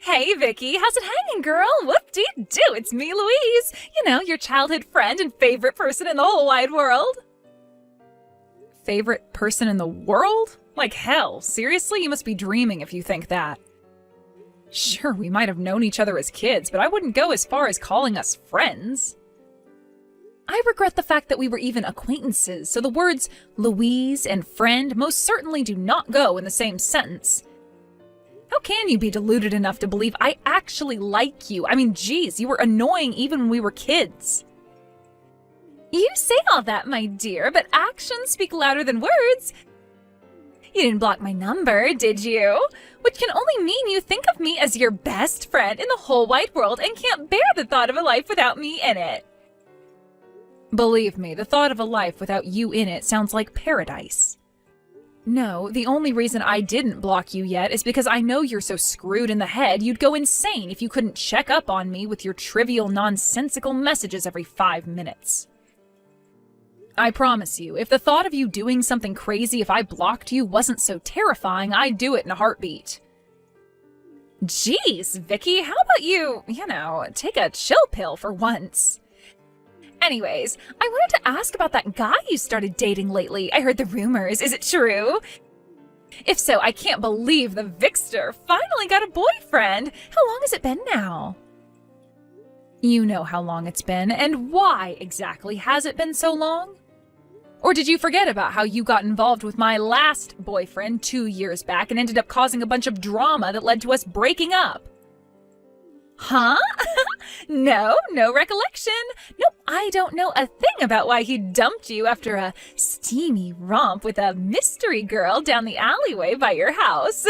Hey, Vicky, how's it hanging, girl? Whoop-dee-doo, it's me, Louise. You know, your childhood friend and favorite person in the whole wide world. Favorite person in the world? Like hell, seriously? You must be dreaming if you think that. Sure, we might have known each other as kids, but I wouldn't go as far as calling us friends. I regret the fact that we were even acquaintances, so the words Louise and friend most certainly do not go in the same sentence. How can you be deluded enough to believe I actually like you? I mean, geez, you were annoying even when we were kids. You say all that, my dear, but actions speak louder than words. You didn't block my number, did you? Which can only mean you think of me as your best friend in the whole wide world and can't bear the thought of a life without me in it. Believe me, the thought of a life without you in it sounds like paradise. No, the only reason I didn't block you yet is because I know you're so screwed in the head you'd go insane if you couldn't check up on me with your trivial, nonsensical messages every 5 minutes. I promise you, if the thought of you doing something crazy if I blocked you wasn't so terrifying, I'd do it in a heartbeat. Jeez, Vicky, how about you, take a chill pill for once? Anyways, I wanted to ask about that guy you started dating lately. I heard the rumors. Is it true? If so, I can't believe the Vixter finally got a boyfriend. How long has it been now? You know how long it's been, and why exactly has it been so long? Or did you forget about how you got involved with my last boyfriend 2 years back and ended up causing a bunch of drama that led to us breaking up? Huh? No recollection. Nope, I don't know a thing about why he dumped you after a steamy romp with a mystery girl down the alleyway by your house.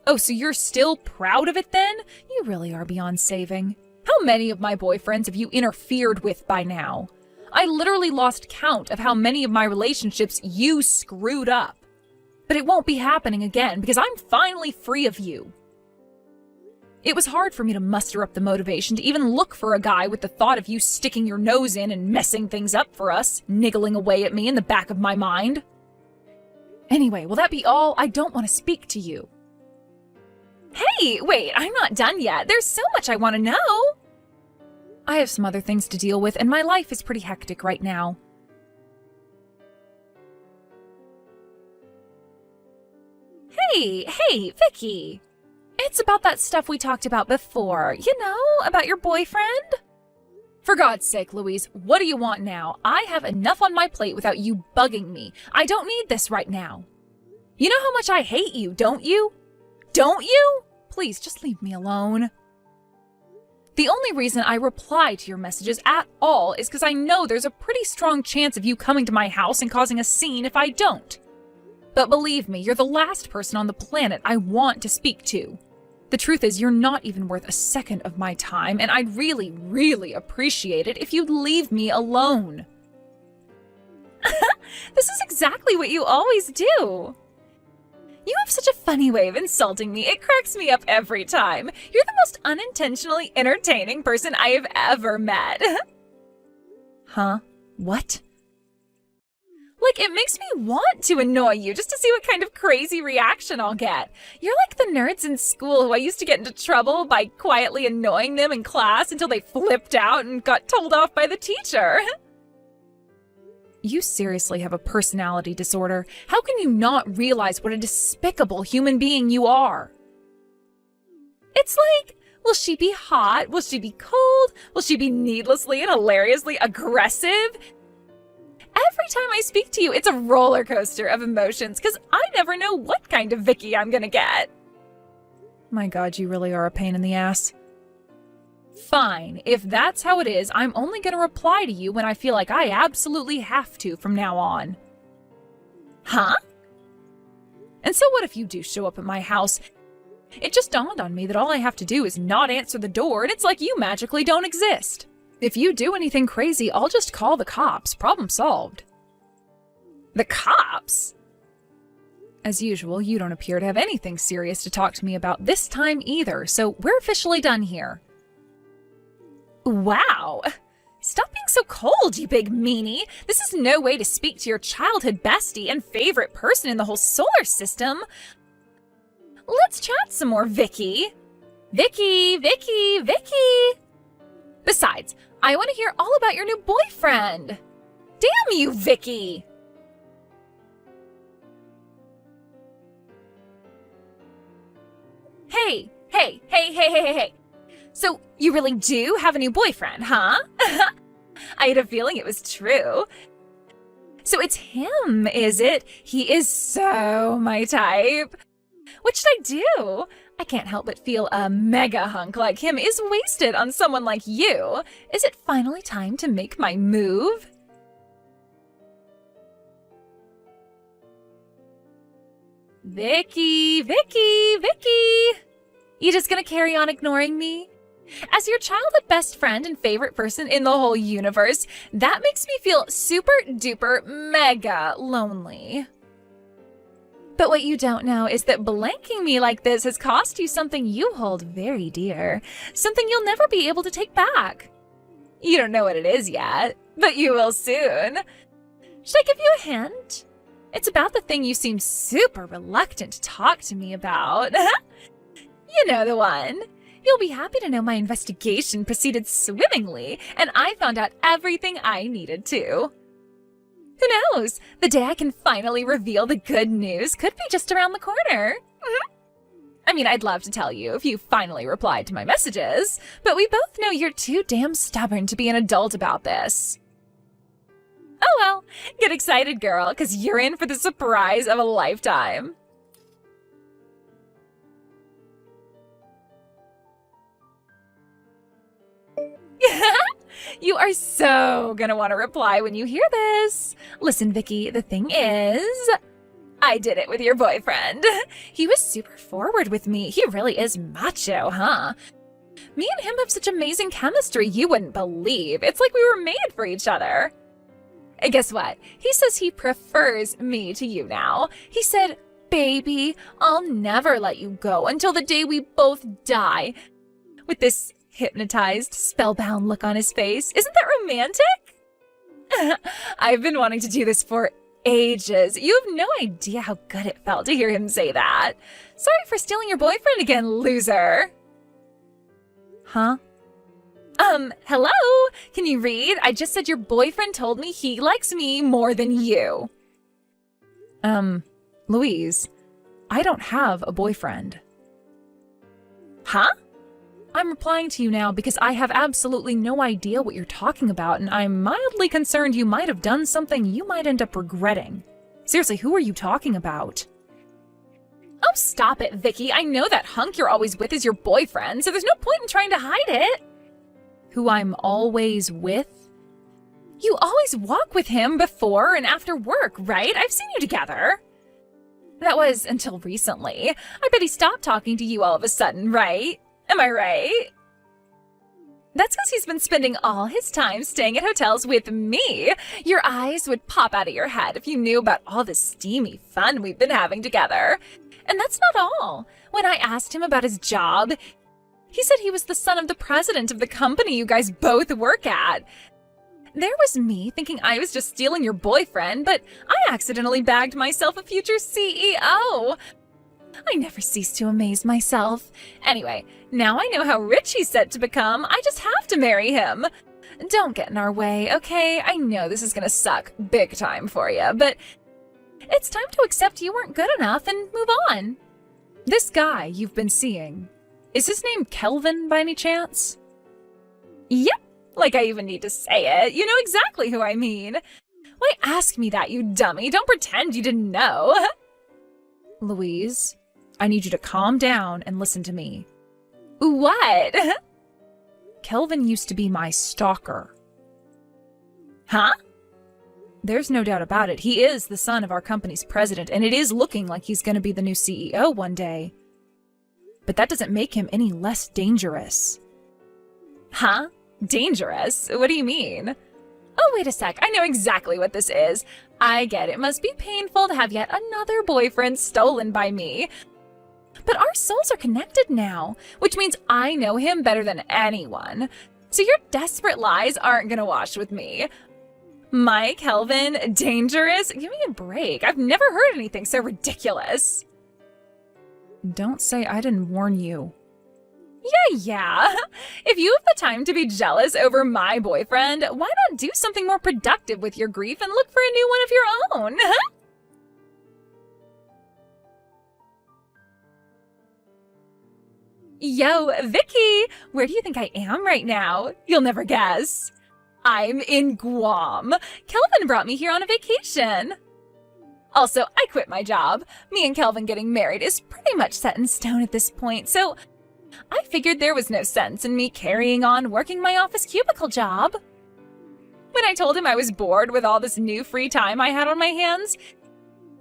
Oh, so you're still proud of it then? You really are beyond saving. How many of my boyfriends have you interfered with by now? I literally lost count of how many of my relationships you screwed up. But it won't be happening again because I'm finally free of you. It was hard for me to muster up the motivation to even look for a guy with the thought of you sticking your nose in and messing things up for us, niggling away at me in the back of my mind. Anyway, will that be all? I don't want to speak to you. Hey, wait, I'm not done yet. There's so much I want to know. I have some other things to deal with, and my life is pretty hectic right now. Hey, Vicky. It's about that stuff we talked about before, about your boyfriend. For God's sake, Louise, what do you want now? I have enough on my plate without you bugging me. I don't need this right now. You know how much I hate you, don't you? Don't you? Please, just leave me alone. The only reason I reply to your messages at all is because I know there's a pretty strong chance of you coming to my house and causing a scene if I don't. But believe me, you're the last person on the planet I want to speak to. The truth is, you're not even worth a second of my time, and I'd really, really appreciate it if you'd leave me alone. This is exactly what you always do. You have such a funny way of insulting me. It cracks me up every time. You're the most unintentionally entertaining person I have ever met. Huh? What? Like, it makes me want to annoy you just to see what kind of crazy reaction I'll get. You're like the nerds in school who I used to get into trouble by quietly annoying them in class until they flipped out and got told off by the teacher. You seriously have a personality disorder. How can you not realize what a despicable human being you are? It's like, will she be hot? Will she be cold? Will she be needlessly and hilariously aggressive? Every time I speak to you, it's a roller coaster of emotions because I never know what kind of Vicky I'm gonna get. My God, you really are a pain in the ass. Fine, if that's how it is, I'm only gonna reply to you when I feel like I absolutely have to from now on. Huh? And so what if you do show up at my house? It just dawned on me that all I have to do is not answer the door and it's like you magically don't exist. If you do anything crazy, I'll just call the cops. Problem solved. The cops? As usual, you don't appear to have anything serious to talk to me about this time either, so we're officially done here. Wow. Stop being so cold, you big meanie. This is no way to speak to your childhood bestie and favorite person in the whole solar system. Let's chat some more, Vicky. Vicky, Vicky, Vicky. Besides, I want to hear all about your new boyfriend. Damn you, Vicky. Hey. So you really do have a new boyfriend, huh? I had a feeling it was true. So it's him, is it? He is so my type. What should I do? I can't help but feel a mega hunk like him is wasted on someone like you. Is it finally time to make my move? Vicky, Vicky, Vicky. You just gonna carry on ignoring me? As your childhood best friend and favorite person in the whole universe, that makes me feel super duper mega lonely. But what you don't know is that blanking me like this has cost you something you hold very dear, something you'll never be able to take back. You don't know what it is yet, but you will soon. Should I give you a hint? It's about the thing you seem super reluctant to talk to me about. You know the one. You'll be happy to know my investigation proceeded swimmingly, and I found out everything I needed to. Who knows? The day I can finally reveal the good news could be just around the corner. I mean, I'd love to tell you if you finally replied to my messages, but we both know you're too damn stubborn to be an adult about this. Oh well, get excited, girl, because you're in for the surprise of a lifetime. You are so gonna want to reply when you hear this. Listen, Vicky, the thing is, I did it with your boyfriend. He was super forward with me. He really is macho, huh? Me and him have such amazing chemistry you wouldn't believe. It's like we were made for each other. And guess what? He says he prefers me to you now. He said, baby, I'll never let you go until the day we both die. With this hypnotized, spellbound look on his face. Isn't that romantic? I've been wanting to do this for ages. You have no idea how good it felt to hear him say that. Sorry for stealing your boyfriend again, loser. Huh? Hello? Can you read? I just said your boyfriend told me he likes me more than you. Louise, I don't have a boyfriend. Huh? I'm replying to you now because I have absolutely no idea what you're talking about, and I'm mildly concerned you might have done something you might end up regretting. Seriously, who are you talking about? Oh, stop it, Vicky. I know that hunk you're always with is your boyfriend, so there's no point in trying to hide it. Who I'm always with? You always walk with him before and after work, right? I've seen you together. That was until recently. I bet he stopped talking to you all of a sudden, right? Am I right? That's because he's been spending all his time staying at hotels with me. Your eyes would pop out of your head if you knew about all the steamy fun we've been having together. And that's not all. When I asked him about his job, he said he was the son of the president of the company you guys both work at. There was me thinking I was just stealing your boyfriend, but I accidentally bagged myself a future CEO. I never cease to amaze myself. Anyway, now I know how rich he's set to become. I just have to marry him. Don't get in our way, okay? I know this is gonna suck big time for you, but it's time to accept you weren't good enough and move on. This guy you've been seeing, is his name Kelvin by any chance? Yep, like I even need to say it. You know exactly who I mean. Why ask me that, you dummy? Don't pretend you didn't know. Louise, I need you to calm down and listen to me. What? Kelvin used to be my stalker. Huh? There's no doubt about it. He is the son of our company's president, and it is looking like he's going to be the new CEO one day. But that doesn't make him any less dangerous. Huh? Dangerous? What do you mean? Oh, wait a sec. I know exactly what this is. I get it must be painful to have yet another boyfriend stolen by me. But our souls are connected now, which means I know him better than anyone. So your desperate lies aren't gonna wash with me. My Kelvin, dangerous? Give me a break. I've never heard anything so ridiculous. Don't say I didn't warn you. Yeah. If you have the time to be jealous over my boyfriend, why not do something more productive with your grief and look for a new one of your own? Yo, Vicky! Where do you think I am right now? You'll never guess. I'm in Guam. Kelvin brought me here on a vacation. Also, I quit my job. Me and Kelvin getting married is pretty much set in stone at this point, so I figured there was no sense in me carrying on working my office cubicle job. When I told him I was bored with all this new free time I had on my hands,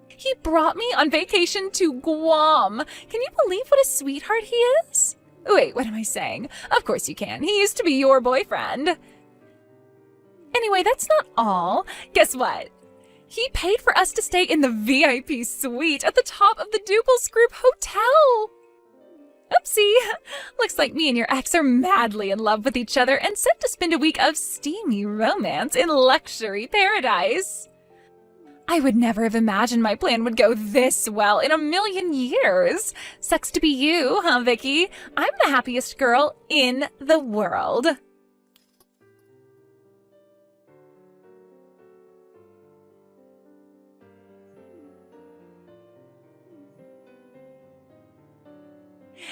he brought me on vacation to Guam. Can you believe what a sweetheart he is? Wait, what am I saying? Of course you can. He used to be your boyfriend. Anyway, that's not all. Guess what? He paid for us to stay in the VIP suite at the top of the Duples Group Hotel. Oopsie. Looks like me and your ex are madly in love with each other and set to spend a week of steamy romance in luxury paradise. I would never have imagined my plan would go this well in a million years. Sucks to be you, huh, Vicky? I'm the happiest girl in the world.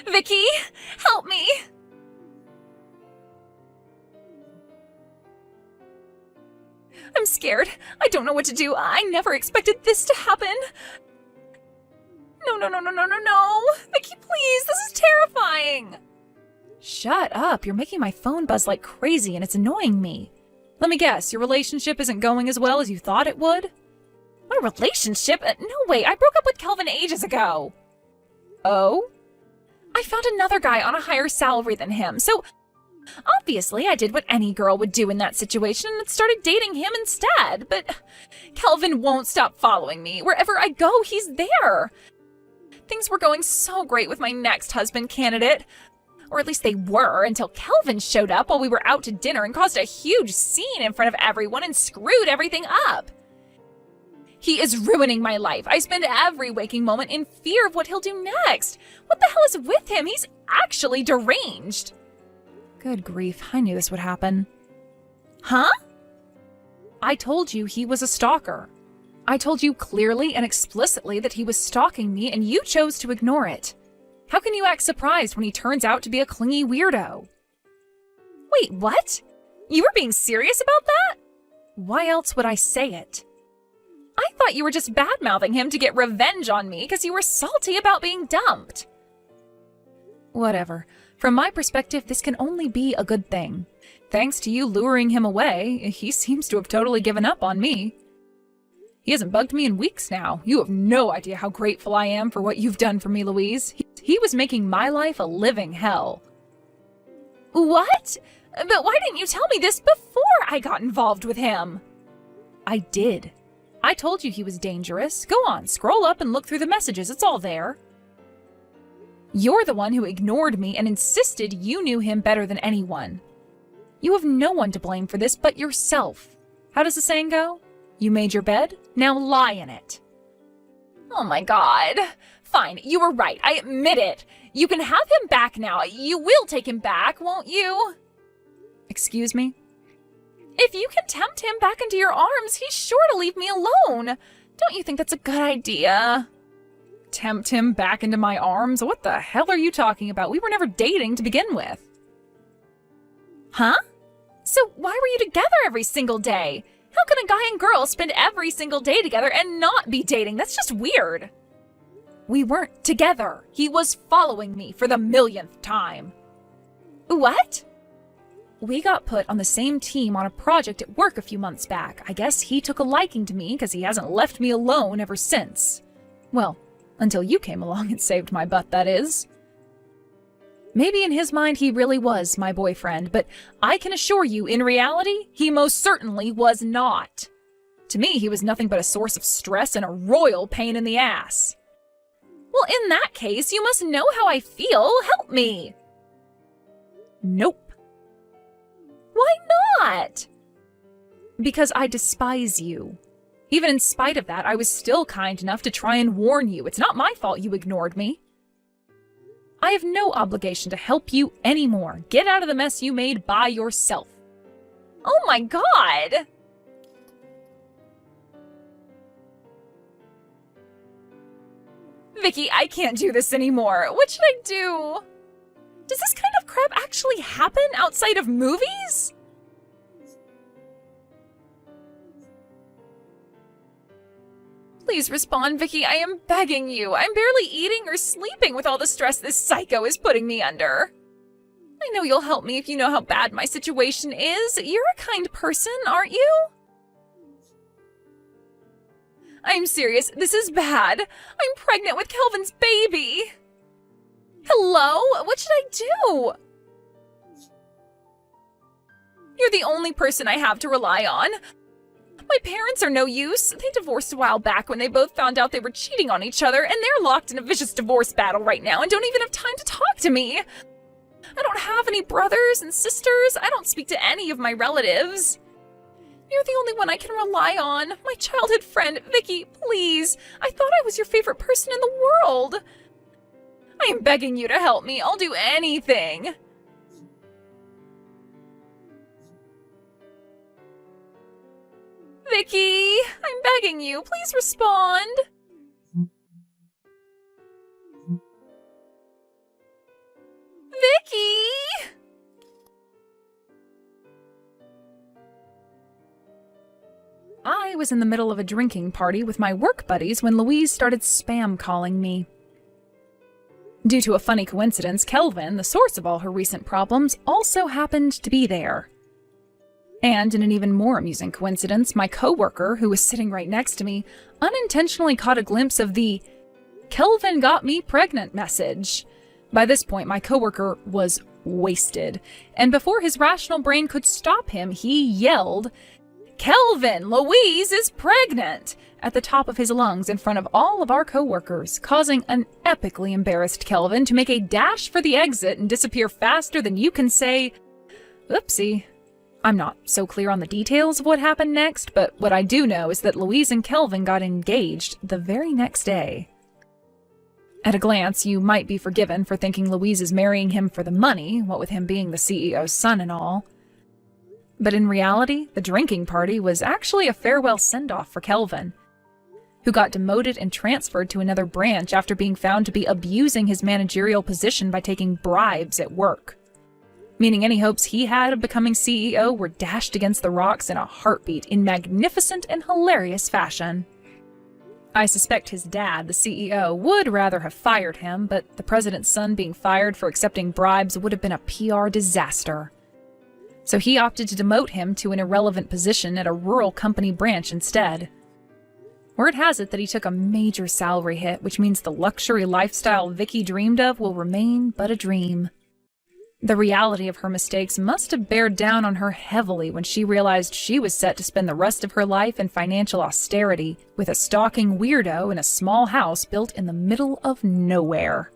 Vicky, help me! I'm scared. I don't know what to do. I never expected this to happen. No. Vicky, please, this is terrifying. Shut up. You're making my phone buzz like crazy and it's annoying me. Let me guess, your relationship isn't going as well as you thought it would? My relationship? No way, I broke up with Kelvin ages ago. Oh? I found another guy on a higher salary than him, so obviously I did what any girl would do in that situation and started dating him instead. But Kelvin won't stop following me. Wherever I go, he's there. Things were going so great with my next husband candidate. Or at least they were, until Kelvin showed up while we were out to dinner and caused a huge scene in front of everyone and screwed everything up. He is ruining my life. I spend every waking moment in fear of what he'll do next. What the hell is with him? He's actually deranged. Good grief, I knew this would happen. Huh? I told you he was a stalker. I told you clearly and explicitly that he was stalking me and you chose to ignore it. How can you act surprised when he turns out to be a clingy weirdo? Wait, what? You were being serious about that? Why else would I say it? I thought you were just bad-mouthing him to get revenge on me because you were salty about being dumped. Whatever. From my perspective, this can only be a good thing. Thanks to you luring him away, he seems to have totally given up on me. He hasn't bugged me in weeks now. You have no idea how grateful I am for what you've done for me, Louise. He was making my life a living hell. What? But why didn't you tell me this before I got involved with him? I did. I told you he was dangerous. Go on, scroll up and look through the messages. It's all there. You're the one who ignored me and insisted you knew him better than anyone. You have no one to blame for this but yourself. How does the saying go? You made your bed, now lie in it. Oh my god. Fine, you were right. I admit it. You can have him back now. You will take him back, won't you? Excuse me? If you can tempt him back into your arms, he's sure to leave me alone. Don't you think that's a good idea? Tempt him back into my arms? What the hell are you talking about? We were never dating to begin with. Huh? So why were you together every single day? How can a guy and girl spend every single day together and not be dating? That's just weird. We weren't together. He was following me for the millionth time. What? We got put on the same team on a project at work a few months back. I guess he took a liking to me because he hasn't left me alone ever since. Well, until you came along and saved my butt, that is. Maybe in his mind he really was my boyfriend, but I can assure you, in reality, he most certainly was not. To me, he was nothing but a source of stress and a royal pain in the ass. Well, in that case, you must know how I feel. Help me. Nope. Why not? Because I despise you. Even in spite of that, I was still kind enough to try and warn you. It's not my fault you ignored me. I have no obligation to help you anymore. Get out of the mess you made by yourself. Oh my god! Vicky, I can't do this anymore. What should I do? Does this kind of crap actually happen outside of movies? Please respond, Vicky. I am begging you. I'm barely eating or sleeping with all the stress this psycho is putting me under. I know you'll help me if you know how bad my situation is. You're a kind person, aren't you? I'm serious. This is bad. I'm pregnant with Kelvin's baby. Hello? What should I do? You're the only person I have to rely on. My parents are no use. They divorced a while back when they both found out they were cheating on each other, and they're locked in a vicious divorce battle right now and don't even have time to talk to me. I don't have any brothers and sisters. I don't speak to any of my relatives. You're the only one I can rely on. My childhood friend, Vicky, please. I thought I was your favorite person in the world. I am begging you to help me. I'll do anything. Vicky, I'm begging you. Please respond. Vicky! I was in the middle of a drinking party with my work buddies when Louise started spam calling me. Due to a funny coincidence, Kelvin, the source of all her recent problems, also happened to be there. And in an even more amusing coincidence, my coworker, who was sitting right next to me, unintentionally caught a glimpse of the "Kelvin got me pregnant" message. By this point, my coworker was wasted, and before his rational brain could stop him, he yelled, "Kelvin, Louise is pregnant!" at the top of his lungs in front of all of our coworkers, causing an epically embarrassed Kelvin to make a dash for the exit and disappear faster than you can say, "Oopsie." I'm not so clear on the details of what happened next, but what I do know is that Louise and Kelvin got engaged the very next day. At a glance, you might be forgiven for thinking Louise is marrying him for the money, what with him being the CEO's son and all. But in reality, the drinking party was actually a farewell send-off for Kelvin, who got demoted and transferred to another branch after being found to be abusing his managerial position by taking bribes at work. Meaning any hopes he had of becoming CEO were dashed against the rocks in a heartbeat in magnificent and hilarious fashion. I suspect his dad, the CEO, would rather have fired him, but the president's son being fired for accepting bribes would have been a PR disaster. So he opted to demote him to an irrelevant position at a rural company branch instead. Word has it that he took a major salary hit, which means the luxury lifestyle Vicky dreamed of will remain but a dream. The reality of her mistakes must have bared down on her heavily when she realized she was set to spend the rest of her life in financial austerity with a stalking weirdo in a small house built in the middle of nowhere.